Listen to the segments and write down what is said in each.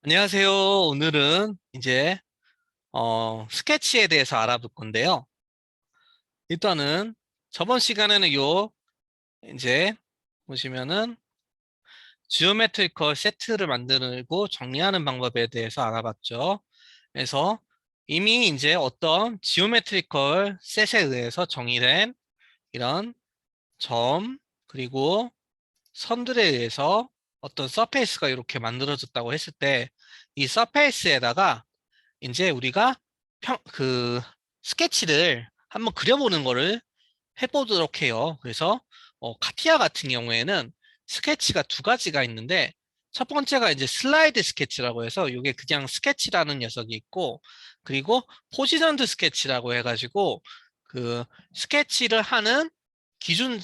안녕하세요. 오늘은 이제 스케치에 대해서 알아볼 건데요. 일단은 저번 시간에는 이제 보시면은 지오메트리컬 세트를 만들고 정리하는 방법에 대해서 알아봤죠. 그래서 이미 이제 어떤 지오메트리컬 셋에 의해서 정의된 이런 점 그리고 선들에 의해서 어떤 서페이스가 이렇게 만들어졌다고 했을 때 이 서페이스에다가 이제 우리가 스케치를 한번 그려보는 거를 해보도록 해요. 그래서 카티아 같은 경우에는 스케치가 두 가지가 있는데 첫 번째가 이제 슬라이드 스케치라고 해서 이게 그냥 스케치라는 녀석이 있고, 그리고 포지션드 스케치라고 해가지고 그 스케치를 하는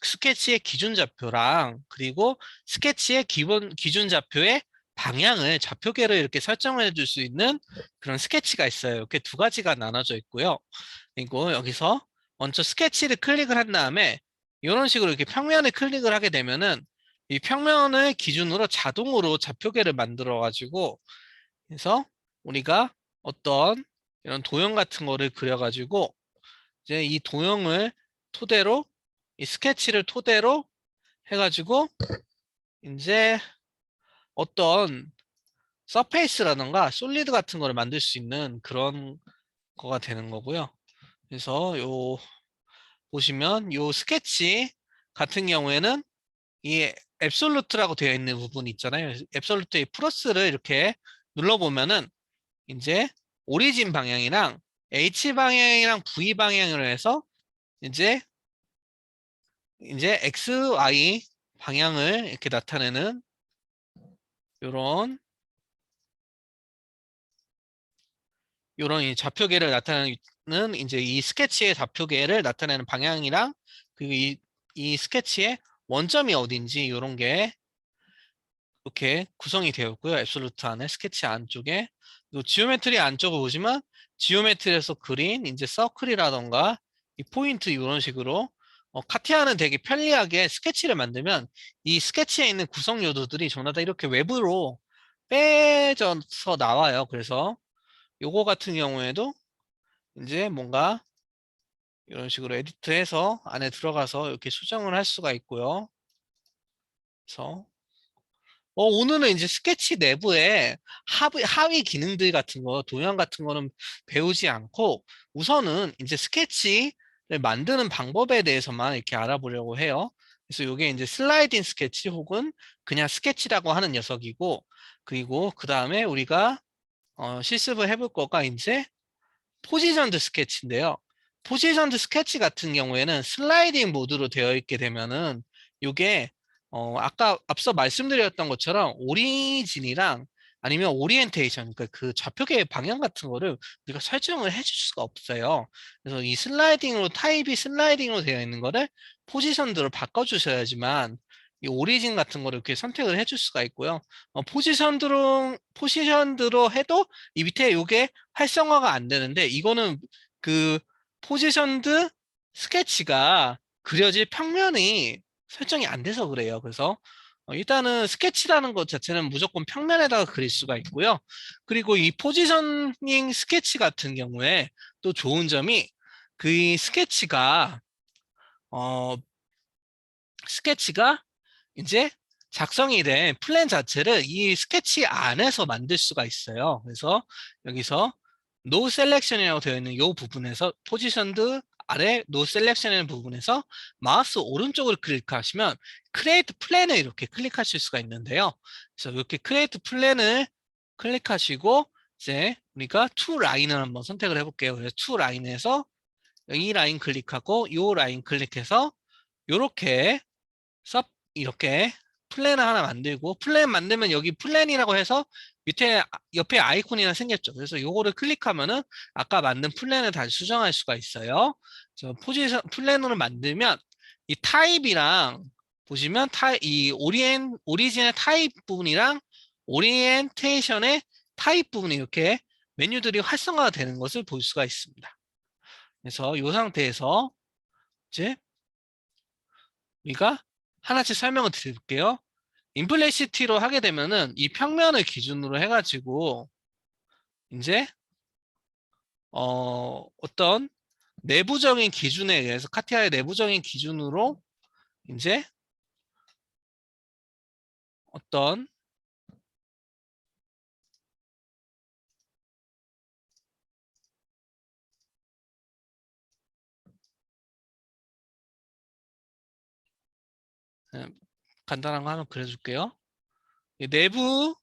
스케치의 기준 좌표랑 그리고 스케치의 기본 기준 좌표의 방향을 좌표계로 이렇게 설정해 줄 수 있는 그런 스케치가 있어요. 이렇게 두 가지가 나눠져 있고요. 그리고 여기서 먼저 스케치를 클릭을 한 다음에 이런 식으로 이렇게 평면을 클릭을 하게 되면은 이 평면을 기준으로 자동으로 좌표계를 만들어 가지고, 그래서 우리가 어떤 이런 도형 같은 거를 그려 가지고 이제 이 도형을 토대로, 이 스케치를 토대로 해 가지고 이제 어떤 서페이스라던가 솔리드 같은 거를 만들 수 있는 그런 거가 되는 거고요. 그래서 보시면 요 스케치 같은 경우에는 이 앱솔루트라고 되어 있는 부분이 있잖아요. 앱솔루트의 플러스를 이렇게 눌러보면은 이제 오리진 방향이랑 H 방향이랑 V 방향으로 해서 이제 X, Y 방향을 이렇게 나타내는 요런 이 좌표계를 나타내는 이제 이 스케치의 좌표계를 나타내는 방향이랑, 그리고 이 스케치의 원점이 어딘지 요런 게 이렇게 구성이 되어 있고요. 앱솔루트 안에 스케치 안쪽에. 요 지오메트리 안쪽을 보시면 지오메트리에서 그린 이제 서클이라던가 이 포인트 이런 식으로 카티아는 되게 편리하게 스케치를 만들면 이 스케치에 있는 구성 요소들이 전부 다 이렇게 외부로 빼져서 나와요. 그래서 요거 같은 경우에도 이제 뭔가 이런 식으로 에디트해서 안에 들어가서 이렇게 수정을 할 수가 있고요. 그래서 오늘은 이제 스케치 내부에 하위 기능들 같은 거, 도형 같은 거는 배우지 않고 우선은 이제 스케치를 만드는 방법에 대해서만 이렇게 알아보려고 해요. 그래서 이게 이제 슬라이딩 스케치 혹은 그냥 스케치라고 하는 녀석이고, 그리고 그 다음에 우리가 실습을 해볼 거가 이제 포지션드 스케치인데요. 포지션드 스케치 같은 경우에는 슬라이딩 모드로 되어 있게 되면은 이게 아까 앞서 말씀드렸던 것처럼 오리진이랑 아니면 오리엔테이션, 그러니까 그 좌표계의 방향 같은 거를 우리가 설정을 해줄 수가 없어요. 그래서 이 타입이 슬라이딩으로 되어 있는 거를 포지션드로 바꿔주셔야지만 이 오리진 같은 거를 이렇게 선택을 해줄 수가 있고요. 포지션드로 해도 이 밑에 요게 활성화가 안 되는데, 이거는 그 포지션드 스케치가 그려질 평면이 설정이 안 돼서 그래요. 그래서 일단은 스케치라는 것 자체는 무조건 평면에다가 그릴 수가 있고요. 그리고 이 포지셔닝 스케치 같은 경우에 또 좋은 점이 그 어 스케치가 이제 작성이 된 플랜 자체를 이 스케치 안에서 만들 수가 있어요. 그래서 여기서 No Selection이라고 되어 있는 이 부분에서 포지션드 아래 No Selection이라는 부분에서 마우스 오른쪽을 클릭하시면 Create Plan을 이렇게 클릭하실 수가 있는데요. 그래서 이렇게 Create Plan을 클릭하시고 이제 우리가 To 라인을 한번 선택을 해볼게요. 그래서 To 라인에서 이 라인 클릭하고 이 라인 클릭해서 이렇게 이렇게 플랜을 하나 만들고, 플랜 만들면 여기 플랜이라고 해서 밑에 옆에 아이콘이 하나 생겼죠. 그래서 요거를 클릭하면은 아까 만든 플랜을 다시 수정할 수가 있어요. 그래서 플랜으로 만들면 이 타입이랑 보시면 이 오리진의 타입 부분이랑 오리엔테이션의 타입 부분이 이렇게 메뉴들이 활성화가 되는 것을 볼 수가 있습니다. 그래서 이 상태에서 이제 우리가 하나씩 설명을 드릴게요. 임플리시티로 하게 되면은 이 평면을 기준으로 해가지고 이제 어떤 내부적인 기준에 의해서 카티아의 내부적인 기준으로 이제 어떤 간단한 거 하나 그려줄게요. 이 내부의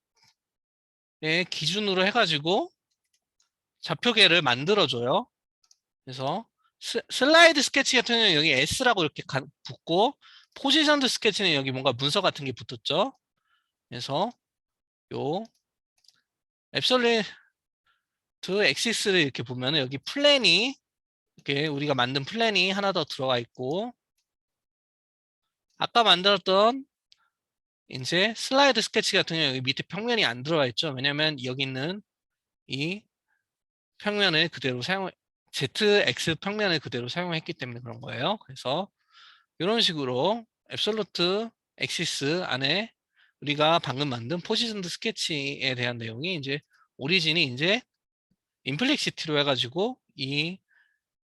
기준으로 해가지고 좌표계를 만들어줘요. 그래서 슬라이드 스케치 같은 경우는 여기 S라고 이렇게 붙고 포지션드 스케치는 여기 뭔가 문서 같은 게 붙었죠. 그래서 요 앱솔루트 엑시스를 이렇게 보면은 여기 플랜이 이렇게 우리가 만든 플랜이 하나 더 들어가 있고 아까 만들었던 이제 슬라이드 스케치 같은 경우 여기 밑에 평면이 안 들어가 있죠. 왜냐면 여기 있는 이 평면을 그대로 ZX 평면을 그대로 사용했기 때문에 그런 거예요. 그래서 이런 식으로 앱솔루트 엑시스 안에 우리가 방금 만든 포지션드 스케치에 대한 내용이 이제 오리진이 이제 임플렉시티로 해가지고 이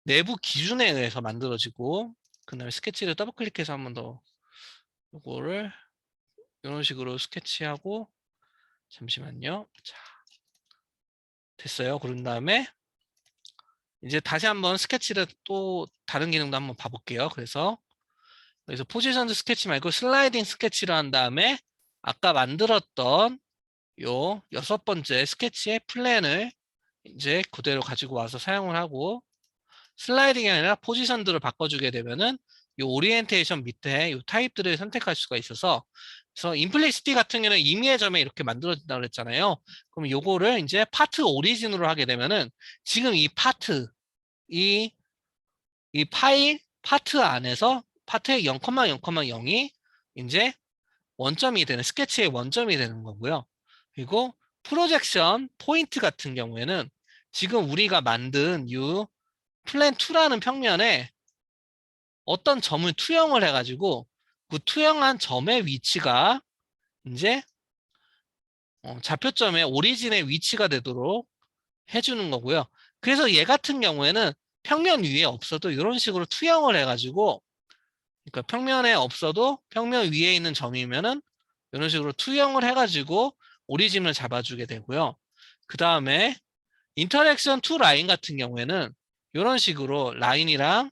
내부 기준에 의해서 만들어지고 그다음에 스케치를 더블 클릭해서 한 번 더 요거를 이런 식으로 스케치하고 잠시만요. 자, 됐어요. 그런 다음에 이제 다시 한번 스케치를 또 다른 기능도 한번 봐볼게요. 그래서 포지션드 스케치 말고 슬라이딩 스케치를 한 다음에 아까 만들었던 요 6번째 스케치의 플랜을 이제 그대로 가지고 와서 사용을 하고 슬라이딩이 아니라 포지션들을 바꿔주게 되면은 이 오리엔테이션 밑에 이 타입들을 선택할 수가 있어서 그래서 임플리시티 같은 경우는 임의의 점에 이렇게 만들어진다고 그랬잖아요. 그럼 요거를 이제 파트 오리진으로 하게 되면은 지금 이 파트 이, 이 파일 파트 안에서 파트의 0,0,0이 이제 원점이 되는 스케치의 원점이 되는 거고요. 그리고 프로젝션 포인트 같은 경우에는 지금 우리가 만든 이 플랜 2라는 평면에 어떤 점을 투영을 해가지고 그 투영한 점의 위치가 이제 좌표점의 오리진의 위치가 되도록 해주는 거고요. 그래서 얘 같은 경우에는 평면 위에 없어도 이런 식으로 투영을 해가지고 그러니까 평면에 없어도 평면 위에 있는 점이면은 이런 식으로 투영을 해가지고 오리진을 잡아주게 되고요. 그 다음에 인터랙션 투 라인 같은 경우에는 이런 식으로 라인이랑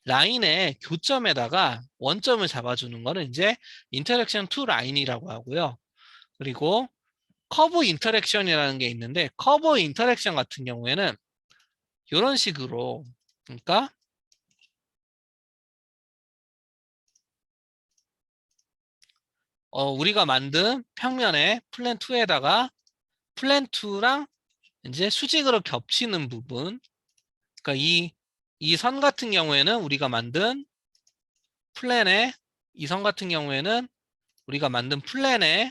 라인의 교점에다가 원점을 잡아주는 거는 이제 인터랙션 투 라인이라고 하고요. 그리고 커브 인터랙션이라는 게 있는데 커브 인터랙션 같은 경우에는 이런 식으로 그러니까 우리가 만든 평면의 플랜 2에다가 플랜 2랑 이제 수직으로 겹치는 부분 그러니까 이 선 같은 경우에는 우리가 만든 플랜의 이 선 같은 경우에는 우리가 만든 플랜의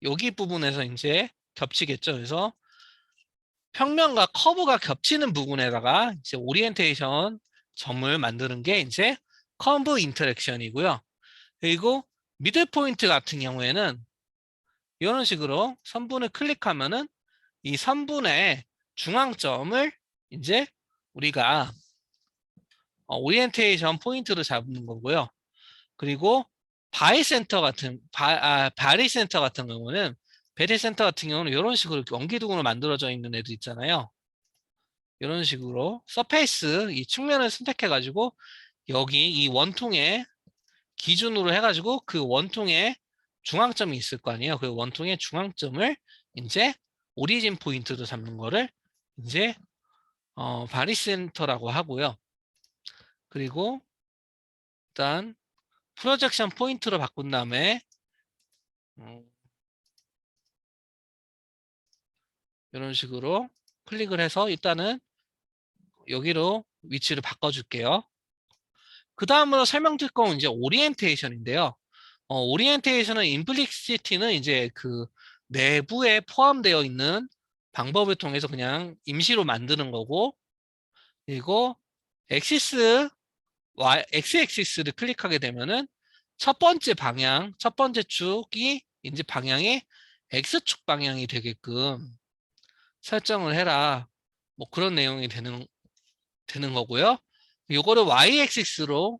여기 부분에서 이제 겹치겠죠. 그래서 평면과 커브가 겹치는 부분에다가 이제 오리엔테이션 점을 만드는 게 이제 커브 인터랙션이고요. 그리고 미들 포인트 같은 경우에는 이런 식으로 선분을 클릭하면은 이 선분의 중앙점을 이제 우리가 오리엔테이션 포인트로 잡는 거고요. 그리고 바리 센터 같은 경우는 베리 센터 같은 경우는 이런 식으로 원기둥으로 만들어져 있는 애도 있잖아요. 이런 식으로 서페이스 이 측면을 선택해 가지고 여기 이 원통의 기준으로 해가지고 그 원통에 중앙점이 있을 거 아니에요. 그 원통의 중앙점을 이제 오리진 포인트로 잡는 거를 이제 바리센터라고 하고요. 그리고 일단 프로젝션 포인트로 바꾼 다음에 이런 식으로 클릭을 해서 일단은 여기로 위치를 바꿔줄게요. 그 다음으로 설명드릴 건 이제 오리엔테이션인데요. 오리엔테이션은 임플리시티는 이제 그 내부에 포함되어 있는 방법을 통해서 그냥 임시로 만드는 거고 그리고 엑시스 x 엑시스를 클릭하게 되면은 첫 번째 방향, 첫 번째 축이 이제 방향이 X축 방향이 되게끔 설정을 해라. 뭐 그런 내용이 되는 거고요. 요거를 Y-axis로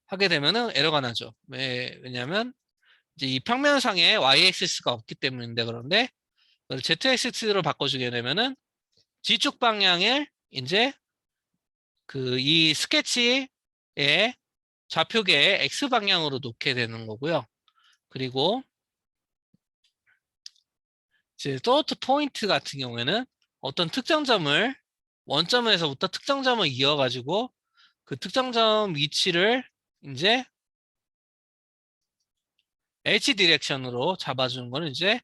하게 되면은 에러가 나죠. 왜냐면 이제 이 평면상에 Y-axis가 없기 때문인데 그런데 Z-axis로 바꿔주게 되면은 G축 방향을 이제 그 이 스케치의 좌표계에 X 방향으로 놓게 되는 거고요. 그리고 이제 소트 포인트 같은 경우에는 어떤 특정점을 원점에서부터 특정점을 이어가지고 그 특정점 위치를 이제 H 디렉션으로 잡아주는 거는 이제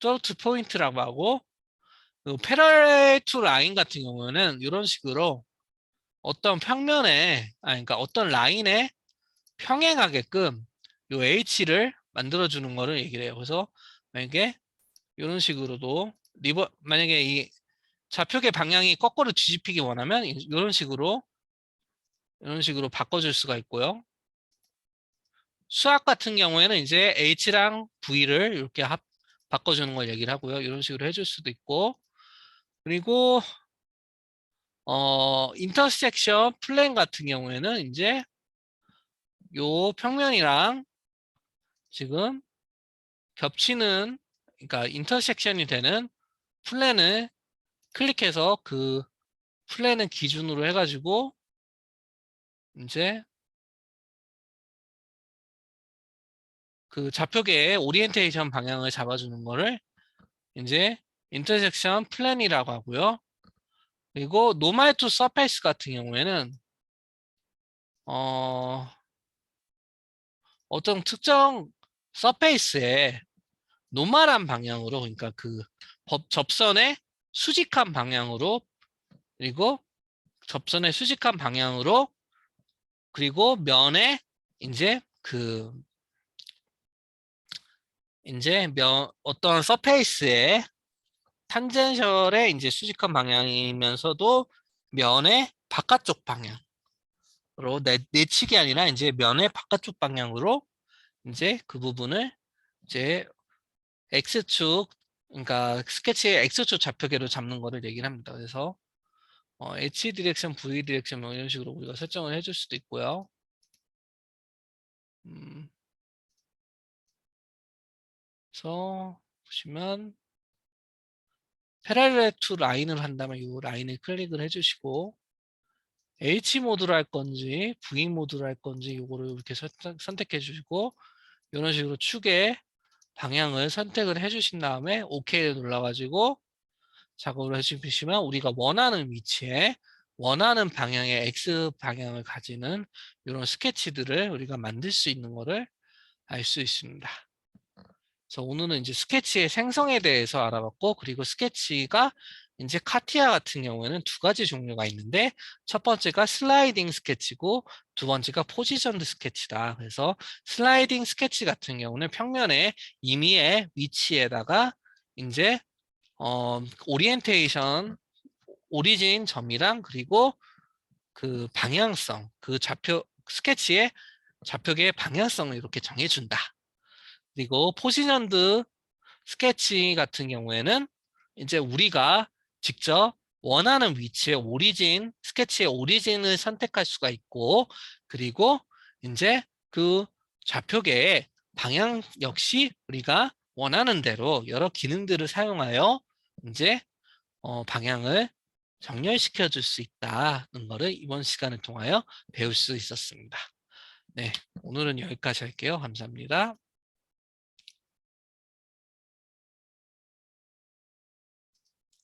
소트 포인트라고 하고, 패러렐 투 라인 같은 경우에는 이런 식으로 어떤 평면에, 그러니까 어떤 라인에 평행하게끔 요 H를 만들어주는 거를 얘기를 해요. 그래서 만약에 이런 식으로도 만약에 이 좌표계 방향이 거꾸로 뒤집히기 원하면 이런 식으로 바꿔줄 수가 있고요. 수학 같은 경우에는 이제 H랑 V를 이렇게 바꿔주는 걸 얘기를 하고요. 이런 식으로 해줄 수도 있고, 그리고 인터섹션 플랜 같은 경우에는 이제 요 평면이랑 지금 겹치는, 그러니까 인터섹션이 되는 플랜을 클릭해서 그 플랜을 기준으로 해가지고 이제 그 좌표계의 오리엔테이션 방향을 잡아주는 거를 이제 인터섹션 플랜이라고 하고요. 그리고 노멀 투 서페이스 같은 경우에는 어떤 특정 서페이스에 노멀한 방향으로, 그러니까 그 접선의 수직한 방향으로, 그리고 접선의 수직한 방향으로, 그리고 면에 이제 그 이제 어떤 서페이스의 탄젠셜의 이제 수직한 방향이면서도 면의 바깥쪽 방향으로, 내측이 아니라 이제 면의 바깥쪽 방향으로 이제 그 부분을 이제 X축, 그러니까 스케치의 X축 좌표계로 잡는 거를 얘기를 합니다. 그래서 H 디렉션, V 디렉션 뭐 이런 식으로 우리가 설정을 해줄 수도 있고요. 그래서 보시면 패러렐 투 라인을 한다면 이 라인을 클릭을 해주시고 H 모드로 할 건지 V 모드로 할 건지 이거를 이렇게 선택해 주시고 이런 식으로 축의 방향을 선택을 해주신 다음에 OK를 눌러가지고 작업을 해주시면 우리가 원하는 위치에 원하는 방향의 X 방향을 가지는 이런 스케치들을 우리가 만들 수 있는 것을 알 수 있습니다. 그래서 오늘은 이제 스케치의 생성에 대해서 알아봤고, 그리고 스케치가 이제 카티아 같은 경우에는 두 가지 종류가 있는데, 첫 번째가 슬라이딩 스케치고 두 번째가 포지션드 스케치다. 그래서 슬라이딩 스케치 같은 경우는 평면의 임의의 위치에다가 이제 오리엔테이션, 오리진 점이랑 그리고 그 방향성, 그 스케치의 좌표계의 방향성을 이렇게 정해준다. 그리고 포지션드 스케치 같은 경우에는 이제 우리가 직접 원하는 위치의 스케치의 오리진을 선택할 수가 있고, 그리고 이제 그 좌표계의 방향 역시 우리가 원하는 대로 여러 기능들을 사용하여 이제 방향을 정렬시켜 줄 수 있다는 것을 이번 시간을 통하여 배울 수 있었습니다. 네, 오늘은 여기까지 할게요. 감사합니다.